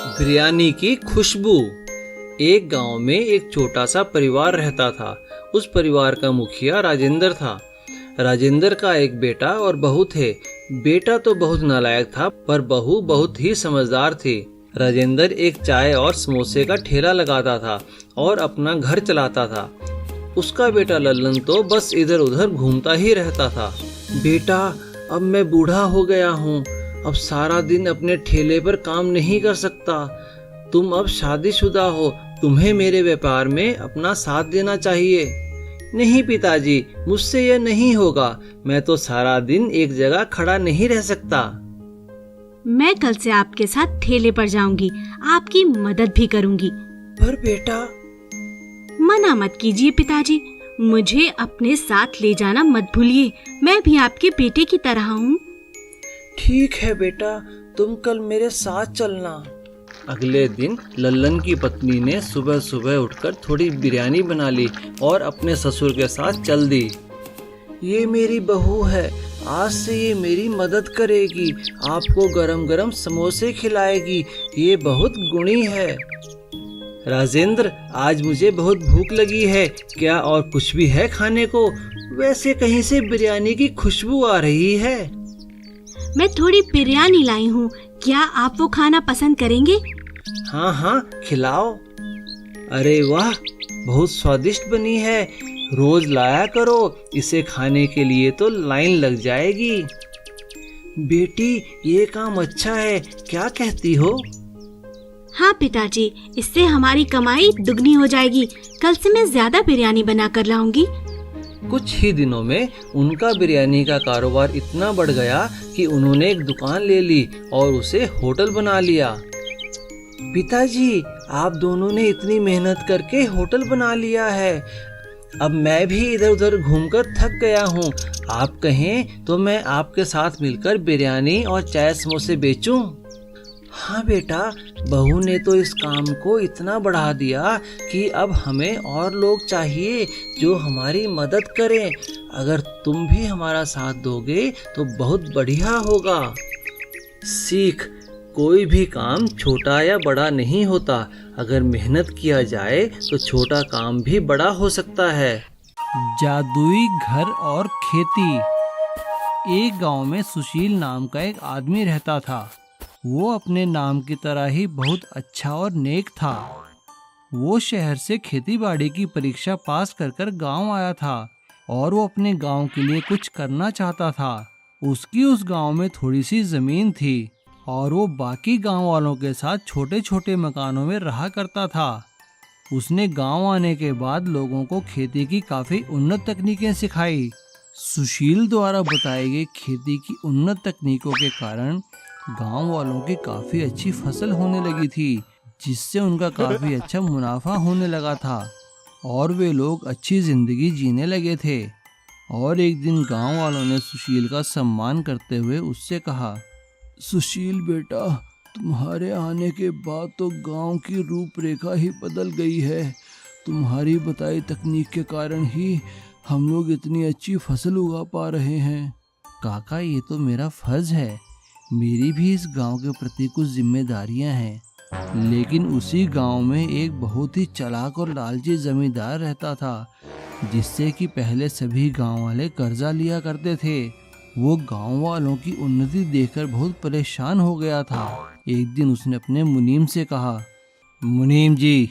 बिरयानी की खुशबू। एक गांव में एक छोटा सा परिवार रहता था। उस परिवार का मुखिया राजेंद्र था। राजेंद्र का एक बेटा और बहू थे। बेटा तो बहुत नालायक था, पर बहू बहुत ही समझदार थी। राजेंद्र एक चाय और समोसे का ठेला लगाता था और अपना घर चलाता था। उसका बेटा लल्लन तो बस इधर उधर घूमता ही रहता था। बेटा, अब मैं बूढ़ा हो गया हूँ, अब सारा दिन अपने ठेले पर काम नहीं कर सकता। तुम अब शादीशुदा हो, तुम्हें मेरे व्यापार में अपना साथ देना चाहिए। नहीं पिताजी, मुझसे यह नहीं होगा। मैं तो सारा दिन एक जगह खड़ा नहीं रह सकता। मैं कल से आपके साथ ठेले पर जाऊंगी, आपकी मदद भी करूंगी। पर बेटा। मना मत कीजिए पिताजी, मुझे अपने साथ ले जाना मत भूलिए। मैं भी आपके बेटे की तरह हूँ। ठीक है बेटा, तुम कल मेरे साथ चलना। अगले दिन लल्लन की पत्नी ने सुबह सुबह उठकर थोड़ी बिरयानी बना ली और अपने ससुर के साथ चल दी। ये मेरी बहू है, आज से ये मेरी मदद करेगी, आपको गरम गरम समोसे खिलाएगी। ये बहुत गुणी है। राजेंद्र, आज मुझे बहुत भूख लगी है, क्या और कुछ भी है खाने को? वैसे कहीं से बिरयानी की खुशबू आ रही है। मैं थोड़ी बिरयानी लाई हूँ, क्या आप वो खाना पसंद करेंगे? हाँ हाँ, खिलाओ। अरे वाह, बहुत स्वादिष्ट बनी है। रोज लाया करो, इसे खाने के लिए तो लाइन लग जाएगी। बेटी, ये काम अच्छा है, क्या कहती हो? हाँ पिताजी, इससे हमारी कमाई दुगनी हो जाएगी। कल से मैं ज्यादा बिरयानी बना कर लाऊंगी। कुछ ही दिनों में उनका बिरयानी का कारोबार इतना बढ़ गया कि उन्होंने एक दुकान ले ली और उसे होटल बना लिया। पिताजी, आप दोनों ने इतनी मेहनत करके होटल बना लिया है। अब मैं भी इधर उधर घूमकर थक गया हूँ। आप कहें तो मैं आपके साथ मिलकर बिरयानी और चाय समोसे बेचूं? हाँ बेटा, बहू ने तो इस काम को इतना बढ़ा दिया कि अब हमें और लोग चाहिए जो हमारी मदद करें। अगर तुम भी हमारा साथ दोगे तो बहुत बढ़िया होगा। सीख, कोई भी काम छोटा या बड़ा नहीं होता। अगर मेहनत किया जाए तो छोटा काम भी बड़ा हो सकता है। जादुई घर और खेती। एक गांव में सुशील नाम का एक आदमी रहता था। वो अपने नाम की तरह ही बहुत अच्छा और नेक था। वो शहर से खेतीबाड़ी की परीक्षा पास कर कर गाँव आया था और वो अपने गांव के लिए कुछ करना चाहता था। उसकी उस गांव में थोड़ी सी जमीन थी और वो बाकी गांव वालों के साथ छोटे छोटे मकानों में रहा करता था। उसने गांव आने के बाद लोगों को खेती की काफ़ी उन्नत तकनीकें सिखाई। सुशील द्वारा बताई गई खेती की उन्नत तकनीकों के कारण गांव वालों की काफ़ी अच्छी फसल होने लगी थी, जिससे उनका काफ़ी अच्छा मुनाफा होने लगा था और वे लोग अच्छी ज़िंदगी जीने लगे थे। और एक दिन गांव वालों ने सुशील का सम्मान करते हुए उससे कहा, सुशील बेटा, तुम्हारे आने के बाद तो गांव की रूपरेखा ही बदल गई है। तुम्हारी बताई तकनीक के कारण ही हम लोग इतनी अच्छी फसल उगा पा रहे हैं। काका, ये तो मेरा फर्ज है, मेरी भी इस गांव के प्रति कुछ जिम्मेदारियां हैं। लेकिन उसी गांव में एक बहुत ही चालाक और लालची जमींदार रहता था, जिससे कि पहले सभी गांव वाले कर्जा लिया करते थे। वो गांव वालों की उन्नति देखकर बहुत परेशान हो गया था। एक दिन उसने अपने मुनीम से कहा, मुनीम जी,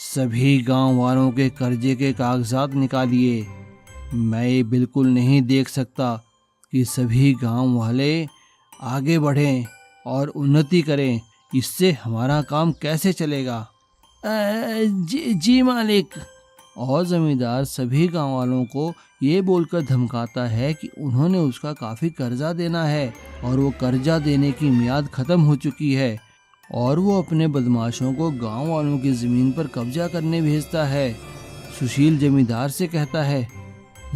सभी गांव वालों के कर्जे के कागजात निकालिए। मैं ये बिल्कुल नहीं देख सकता कि सभी गांव वाले आगे बढ़ें और उन्नति करें। इससे हमारा काम कैसे चलेगा? जी मालिक। और जमींदार सभी गांव वालों को ये बोलकर धमकाता है कि उन्होंने उसका काफ़ी कर्जा देना है और वो कर्जा देने की मियाद ख़त्म हो चुकी है, और वो अपने बदमाशों को गांव वालों की ज़मीन पर कब्जा करने भेजता है। सुशील जमींदार से कहता है,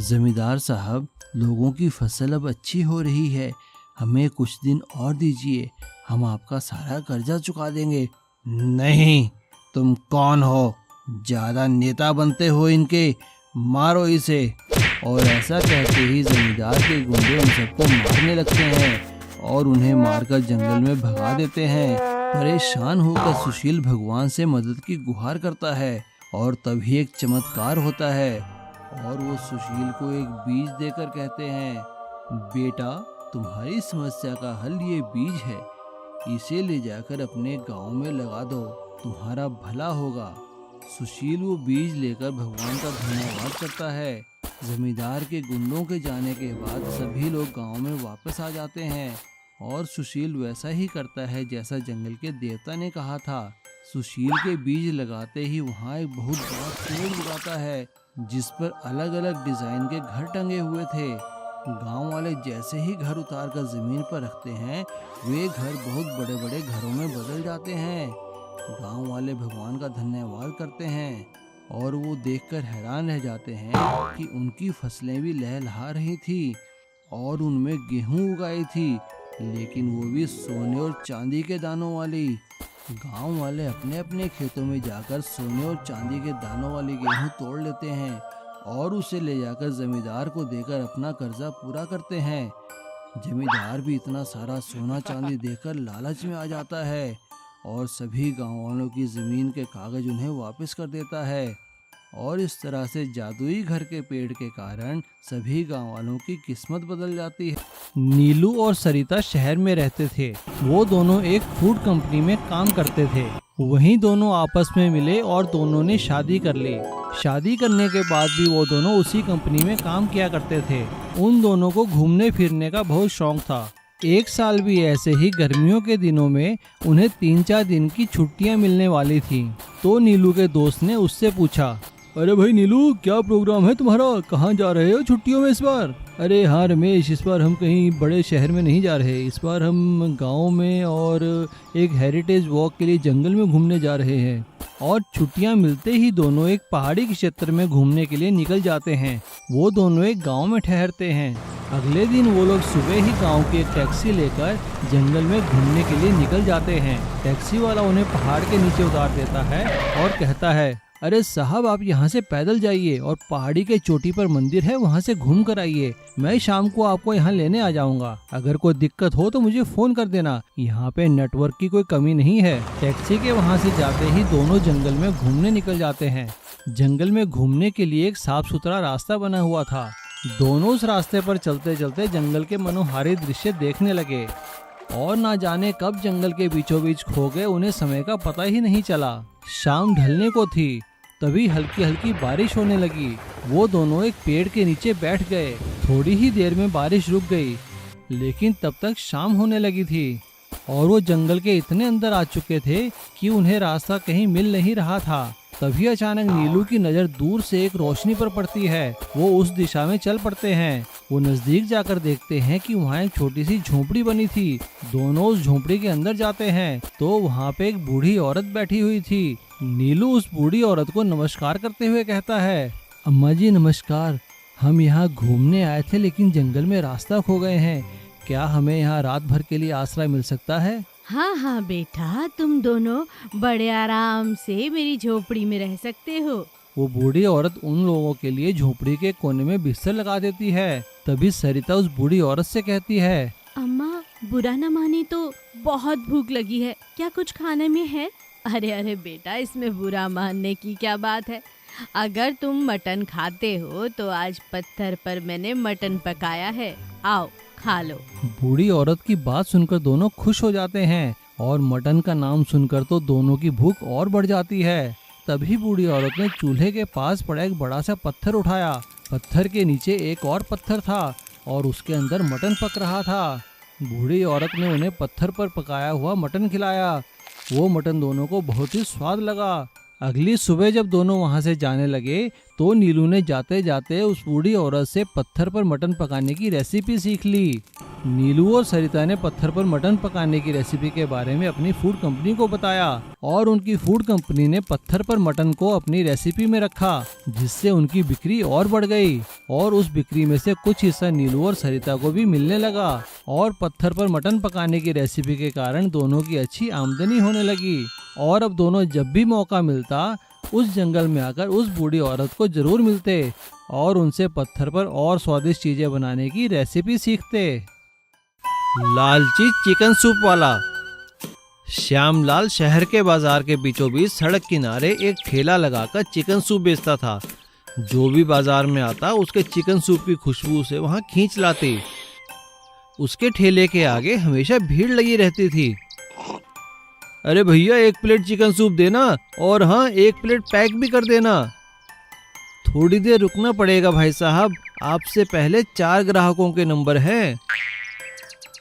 जमींदार साहब, लोगों की फसल अब अच्छी हो रही है, हमें कुछ दिन और दीजिए, हम आपका सारा कर्जा चुका देंगे। नहीं, तुम कौन हो? ज़्यादा नेता बनते हो इनके, मारो इसे। और ऐसा कहते ही जमींदार के गुंडे उन सबको मारने लगते हैं और उन्हें मारकर जंगल में भगा देते हैं। परेशान होकर सुशील भगवान से मदद की गुहार करता है और तभी एक चमत्कार होता है और वो सुशील को एक बीज देकर कहते हैं, बेटा तुम्हारी समस्या का हल ये बीज है, इसे ले जाकर अपने गांव में लगा दो, तुम्हारा भला होगा। सुशील वो बीज लेकर भगवान का धन्यवाद करता है। जमींदार के गुंडों के जाने के बाद सभी लोग गांव में वापस आ जाते हैं और सुशील वैसा ही करता है जैसा जंगल के देवता ने कहा था। सुशील के बीज लगाते ही वहाँ एक बहुत बड़ा पेड़ उगाता है जिस पर अलग अलग डिजाइन के घर टंगे हुए थे। गांव वाले जैसे ही घर उतार कर जमीन पर रखते हैं वे घर बहुत बड़े बड़े घरों में बदल जाते हैं। गांव वाले भगवान का धन्यवाद करते हैं और वो देखकर हैरान रह जाते हैं कि उनकी फसलें भी लहलहा रही थी और उनमें गेहूं उगाई थी, लेकिन वो भी सोने और चांदी के दानों वाली। गांव वाले अपने अपने खेतों में जाकर सोने और चांदी के दानों वाली गेहूं तोड़ लेते हैं और उसे ले जाकर जमींदार को देकर अपना कर्जा पूरा करते हैं। जमींदार भी इतना सारा सोना चांदी देकर लालच में आ जाता है और सभी गांव वालों की जमीन के कागज उन्हें वापस कर देता है और इस तरह से जादुई घर के पेड़ के कारण सभी गांव वालों की किस्मत बदल जाती है। नीलू और सरिता शहर में रहते थे। वो दोनों एक फूड कंपनी में काम करते थे। वहीं दोनों आपस में मिले और दोनों ने शादी कर ली। शादी करने के बाद भी वो दोनों उसी कंपनी में काम किया करते थे। उन दोनों को घूमने फिरने का बहुत शौक था। एक साल भी ऐसे ही गर्मियों के दिनों में उन्हें 3-4 दिन की छुट्टियां मिलने वाली थी। तो नीलू के दोस्त ने उससे पूछा, अरे भाई नीलू, क्या प्रोग्राम है तुम्हारा, कहाँ जा रहे हो छुट्टियों में इस बार? अरे हाँ रमेश, इस बार हम कहीं बड़े शहर में नहीं जा रहे, इस बार हम गांव में और एक हेरिटेज वॉक के लिए जंगल में घूमने जा रहे हैं। और छुट्टियां मिलते ही दोनों एक पहाड़ी के क्षेत्र में घूमने के लिए निकल जाते हैं। वो दोनों एक गांव में ठहरते हैं। अगले दिन वो लोग सुबह ही गांव की एक टैक्सी लेकर जंगल में घूमने के लिए निकल जाते हैं। टैक्सी वाला उन्हें पहाड़ के नीचे उतार देता है और कहता है, अरे साहब, आप यहाँ से पैदल जाइए और पहाड़ी के चोटी पर मंदिर है, वहाँ से घूम कर आइए। मैं शाम को आपको यहाँ लेने आ जाऊँगा। अगर कोई दिक्कत हो तो मुझे फोन कर देना। यहाँ पे नेटवर्क की कोई कमी नहीं है। टैक्सी के वहाँ से जाते ही दोनों जंगल में घूमने निकल जाते हैं। जंगल में घूमने के लिए एक साफ सुथरा रास्ता बना हुआ था। दोनों उस रास्ते पर चलते चलते जंगल के मनोहारी दृश्य देखने लगे और ना जाने कब जंगल के बीचों बीच खो गए, उन्हें समय का पता ही नहीं चला। शाम ढलने को थी, तभी हल्की हल्की बारिश होने लगी। वो दोनों एक पेड़ के नीचे बैठ गए। थोड़ी ही देर में बारिश रुक गई, लेकिन तब तक शाम होने लगी थी और वो जंगल के इतने अंदर आ चुके थे कि उन्हें रास्ता कहीं मिल नहीं रहा था। तभी अचानक नीलू की नजर दूर से एक रोशनी पर पड़ती है। वो उस दिशा में चल पड़ते हैं। वो नजदीक जाकर देखते हैं कि वहाँ एक छोटी सी झोपड़ी बनी थी। दोनों उस झोपड़ी के अंदर जाते हैं तो वहाँ पे एक बूढ़ी औरत बैठी हुई थी। नीलू उस बूढ़ी औरत को नमस्कार करते हुए कहता है, अम्मा जी नमस्कार, हम यहाँ घूमने आए थे लेकिन जंगल में रास्ता खो गए हैं। क्या हमें यहाँ रात भर के लिए आश्रय मिल सकता है? हाँ हाँ बेटा, तुम दोनों बड़े आराम से मेरी झोपड़ी में रह सकते हो। वो बूढ़ी औरत उन लोगों के लिए झोपड़ी के कोने में बिस्तर लगा देती है। तभी सरिता उस बूढ़ी औरत से कहती है, अम्मा बुरा न माने तो बहुत भूख लगी है, क्या कुछ खाने में है? अरे अरे बेटा, इसमें बुरा मानने की क्या बात है। अगर तुम मटन खाते हो तो आज पत्थर पर मैंने मटन पकाया है, आओ खा लो। बूढ़ी औरत की बात सुनकर दोनों खुश हो जाते हैं और मटन का नाम सुनकर तो दोनों की भूख और बढ़ जाती है। तभी बूढ़ी औरत ने चूल्हे के पास पड़ा एक बड़ा सा पत्थर उठाया। पत्थर के नीचे एक और पत्थर था और उसके अंदर मटन पक रहा था। बूढ़ी औरत ने उन्हें पत्थर पर पकाया हुआ मटन खिलाया। वो मटन दोनों को बहुत ही स्वाद लगा। अगली सुबह जब दोनों वहां से जाने लगे तो नीलू ने जाते जाते उस बूढ़ी औरत से पत्थर पर मटन पकाने की रेसिपी सीख ली। नीलू और सरिता ने पत्थर पर मटन पकाने की रेसिपी के बारे में अपनी फूड कंपनी को बताया और उनकी फूड कंपनी ने पत्थर पर मटन को अपनी रेसिपी में रखा, जिससे उनकी बिक्री और बढ़ गई और उस बिक्री में से कुछ हिस्सा नीलू और सरिता को भी मिलने लगा और पत्थर पर मटन पकाने की रेसिपी के कारण दोनों की अच्छी आमदनी होने लगी। और अब दोनों जब भी मौका मिलता उस जंगल में आकर उस बूढ़ी औरत को जरूर मिलते और उनसे पत्थर पर और स्वादिष्ट चीजें बनाने की रेसिपी सीखते। लालची चिकन सूप वाला। श्यामलाल शहर के बाजार के बीचों बीच सड़क किनारे एक ठेला लगाकर चिकन सूप बेचता था। जो भी बाजार में आता उसके चिकन सूप की खुशबू से वहां खींच लाती। उसके ठेले के आगे हमेशा भीड़ लगी रहती थी। अरे भैया, 1 प्लेट चिकन सूप देना, और हाँ, 1 प्लेट पैक भी कर देना। थोड़ी देर रुकना पड़ेगा भाई साहब, आपसे पहले 4 ग्राहकों के नंबर हैं।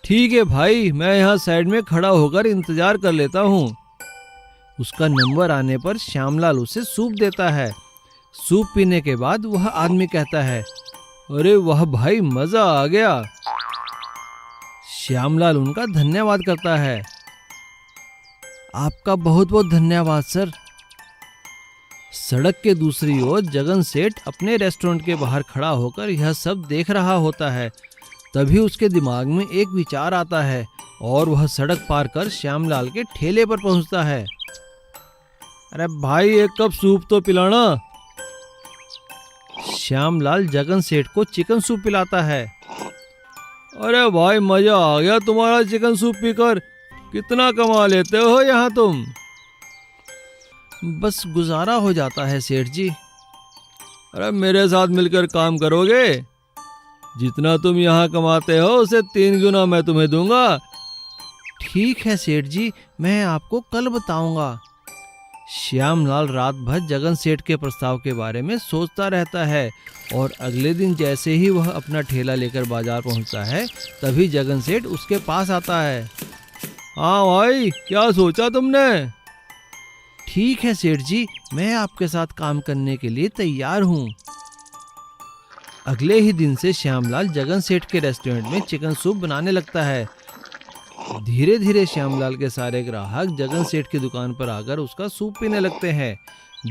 ठीक है भाई, मैं यहाँ साइड में खड़ा होकर इंतजार कर लेता हूँ। उसका नंबर आने पर श्यामलाल उसे सूप देता है। सूप पीने के बाद वह आदमी कहता है, अरे वाह भाई, मजा आ गया। श्यामलाल उनका धन्यवाद करता है। आपका बहुत बहुत धन्यवाद सर। सड़क के दूसरी ओर जगन सेठ अपने रेस्टोरेंट के बाहर खड़ा होकर यह सब देख रहा होता है। तभी उसके दिमाग में एक विचार आता है और वह सड़क पार कर श्यामलाल के ठेले पर पहुंचता है। अरे भाई, 1 कप सूप तो पिलाना। श्यामलाल जगन सेठ को चिकन सूप पिलाता है। अरे भाई, मजा आ गया तुम्हारा चिकन सूप पीकर। कितना कमा लेते हो यहाँ तुम? बस गुजारा हो जाता है सेठ जी। अरे मेरे साथ मिलकर काम करोगे? जितना तुम यहाँ कमाते हो उसे 3 गुना मैं तुम्हें दूंगा। ठीक है सेठ जी, मैं आपको कल बताऊंगा। श्यामलाल रात भर जगन सेठ के प्रस्ताव के बारे में सोचता रहता है और अगले दिन जैसे ही वह अपना ठेला लेकर बाजार पहुंचता है, तभी जगन सेठ उसके पास आता है। हाँ भाई, क्या सोचा तुमने? ठीक है सेठ जी, मैं आपके साथ काम करने के लिए तैयार हूँ। अगले ही दिन से श्यामलाल जगन सेठ के रेस्टोरेंट में चिकन सूप बनाने लगता है। धीरे धीरे श्यामलाल के सारे ग्राहक जगन सेठ की दुकान पर आकर उसका सूप पीने लगते हैं।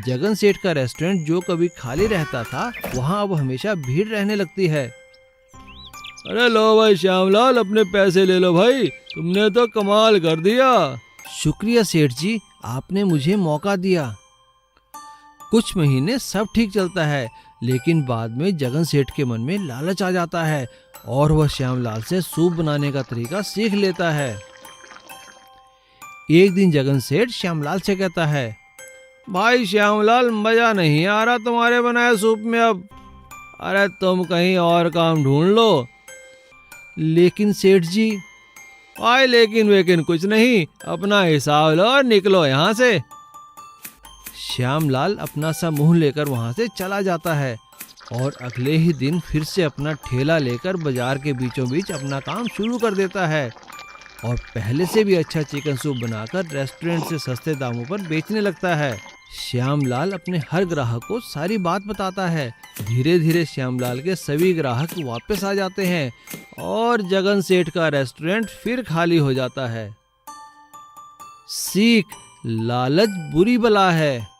जगन सेठ का रेस्टोरेंट जो कभी खाली रहता था, वहां अब हमेशा भीड़ रहने लगती है। अरे लो भाई श्यामलाल, अपने पैसे ले लो भाई, तुमने तो कमाल कर दिया। शुक्रिया सेठ जी, आपने मुझे मौका दिया। कुछ महीने सब ठीक चलता है, लेकिन बाद में जगन सेठ के मन में लालच आ जाता है और वह श्यामलाल से सूप बनाने का तरीका सीख लेता है। एक दिन जगन सेठ श्यामलाल से कहता है, भाई श्यामलाल, मजा नहीं आ रहा तुम्हारे बनाए सूप में अब। अरे तुम कहीं और काम ढूंढ लो। लेकिन सेठ जी। आए लेकिन वेकिन कुछ नहीं, अपना हिसाब लो और निकलो यहाँ से। श्यामलाल अपना सा मुंह लेकर वहां से चला जाता है और अगले ही दिन फिर से अपना ठेला लेकर बाजार के बीचों बीच अपना काम शुरू कर देता है और पहले से भी अच्छा चिकन सूप बनाकर रेस्टोरेंट से सस्ते दामों पर बेचने लगता है। श्यामलाल अपने हर ग्राहक को सारी बात बताता है। धीरे धीरे श्यामलाल के सभी ग्राहक वापस आ जाते हैं और जगन सेठ का रेस्टोरेंट फिर खाली हो जाता है। सीख, लालच बुरी बला है।